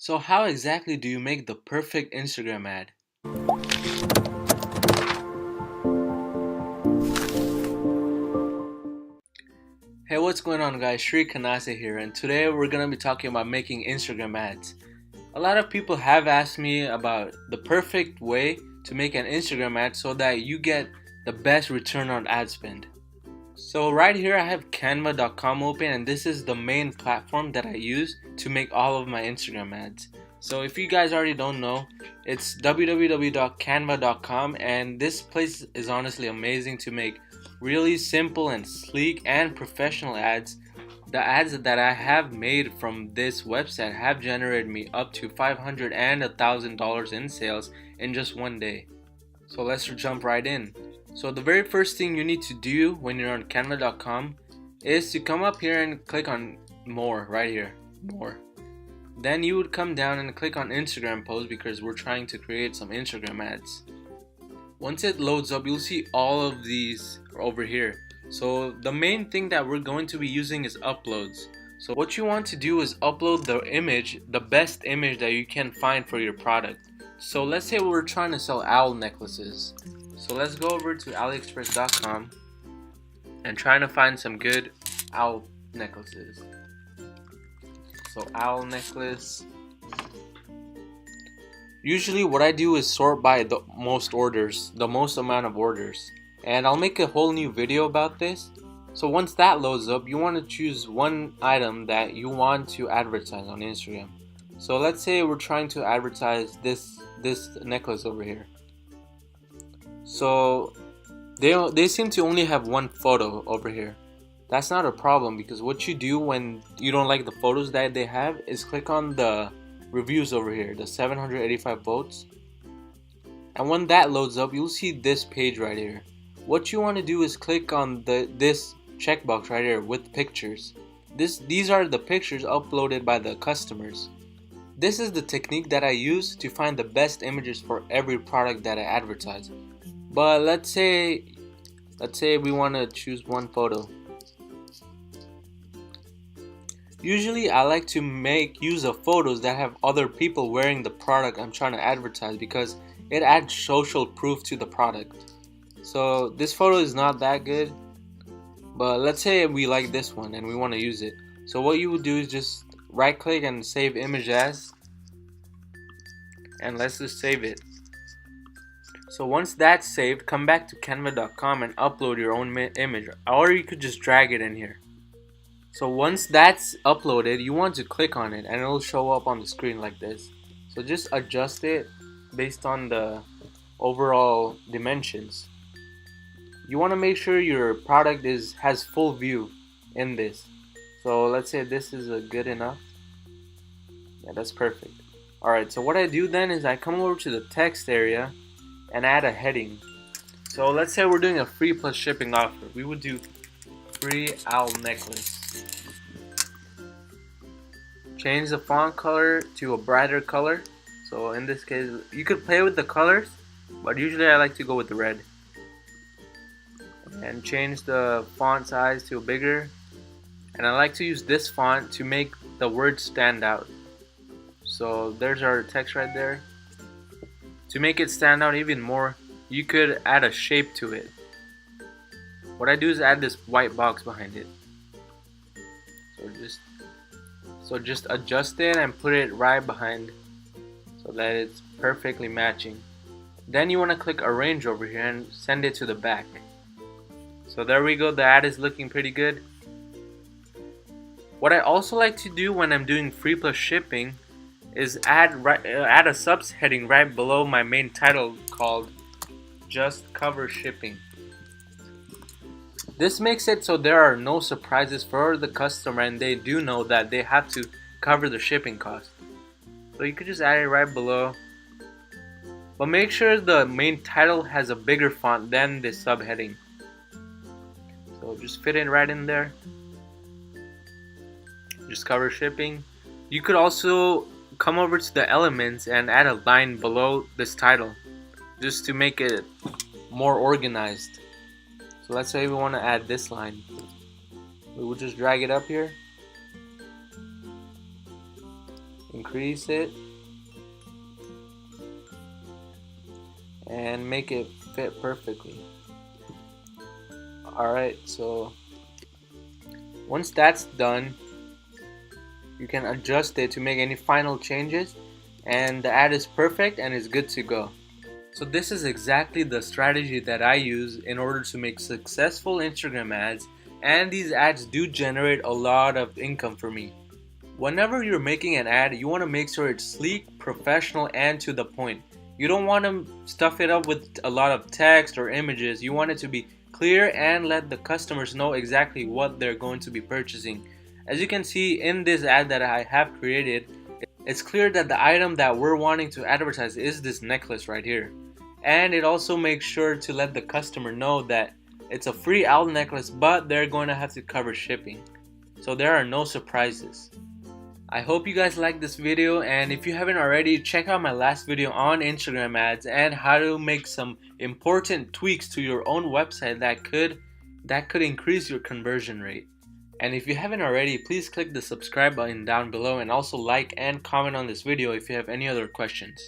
So how exactly do you make the perfect Instagram ad? Hey, what's going on guys? Sri Kanase here, and today we're going to be talking about making Instagram ads. A lot of people have asked me about the perfect way to make an Instagram ad so that you get the best return on ad spend. So right here I have canva.com open, and this is the main platform that I use to make all of my Instagram ads. So if you guys already don't know, it's www.canva.com, and this place is honestly amazing to make really simple and sleek and professional ads. The ads that I have made from this website have generated me up to $500 and $1,000 in sales in just one day. So let's jump right in. So the very first thing you need to do when you're on canva.com is to come up here and click on more right here, more. Then you would come down and click on Instagram post because we're trying to create some Instagram ads. Once it loads up, you'll see all of these over here. So the main thing that we're going to be using is uploads. So what you want to do is upload the image, the best image that you can find for your product. So let's say we're trying to sell owl necklaces. So let's go over to aliexpress.com and trying to find some good owl necklaces. So owl necklace. Usually what I do is sort by the most orders, the most amount of orders. And I'll make a whole new video about this. So once that loads up, you want to choose one item that you want to advertise on Instagram. So let's say we're trying to advertise this necklace over here. So they seem to only have one photo over here. That's not a problem, because what you do when you don't like the photos that they have is click on the reviews over here, the 785 votes. And when that loads up, you'll see this page right here. What you want to do is click on this checkbox right here with pictures. These are the pictures uploaded by the customers. This is the technique that I use to find the best images for every product that I advertise. But let's say we want to choose one photo. Usually I like to make use of photos that have other people wearing the product I'm trying to advertise, because it adds social proof to the product. So this photo is not that good, but let's say we like this one and we want to use it. So what you would do is just right click and save image as, and let's just save it. So once that's saved, come back to canva.com and upload your own image, or you could just drag it in here. So once that's uploaded, you want to click on it and it'll show up on the screen like this. So just adjust it based on the overall dimensions. You want to make sure your product has full view in this. So let's say this is good enough. Yeah, that's perfect. Alright, so what I do then is I come over to the text area and add a heading. So let's say we're doing a free plus shipping offer. We would do free owl necklace. Change the font color to a brighter color. So in this case, you could play with the colors, but usually I like to go with the red. And change the font size to a bigger. And I like to use this font to make the words stand out. So there's our text right there. To make it stand out even more, you could add a shape to it. What I do is add this white box behind it. So just adjust it and put it right behind so that it's perfectly matching. Then you want to click arrange over here and send it to the back. So there we go, the ad is looking pretty good. What I also like to do when I'm doing free plus shipping is add a subheading right below my main title called just cover shipping. This makes it so there are no surprises for the customer, and they do know that they have to cover the shipping cost. So you could just add it right below, but make sure the main title has a bigger font than this subheading. So just fit it right in there. Just cover shipping. You could also come over to the elements and add a line below this title just to make it more organized. So let's say we want to add this line. We will just drag it up here. increase it, and make it fit perfectly. Alright, so once that's done, you can adjust it to make any final changes, and the ad is perfect and is good to go. So this is exactly the strategy that I use in order to make successful Instagram ads, and these ads do generate a lot of income for me. Whenever you're making an ad, you want to make sure it's sleek, professional, and to the point. You don't want to stuff it up with a lot of text or images. You want it to be clear and let the customers know exactly what they're going to be purchasing. As you can see in this ad that I have created, it's clear that the item that we're wanting to advertise is this necklace right here. And it also makes sure to let the customer know that it's a free owl necklace, but they're going to have to cover shipping. So there are no surprises. I hope you guys liked this video, and if you haven't already, check out my last video on Instagram ads and how to make some important tweaks to your own website that could increase your conversion rate. And if you haven't already, please click the subscribe button down below and also like and comment on this video if you have any other questions.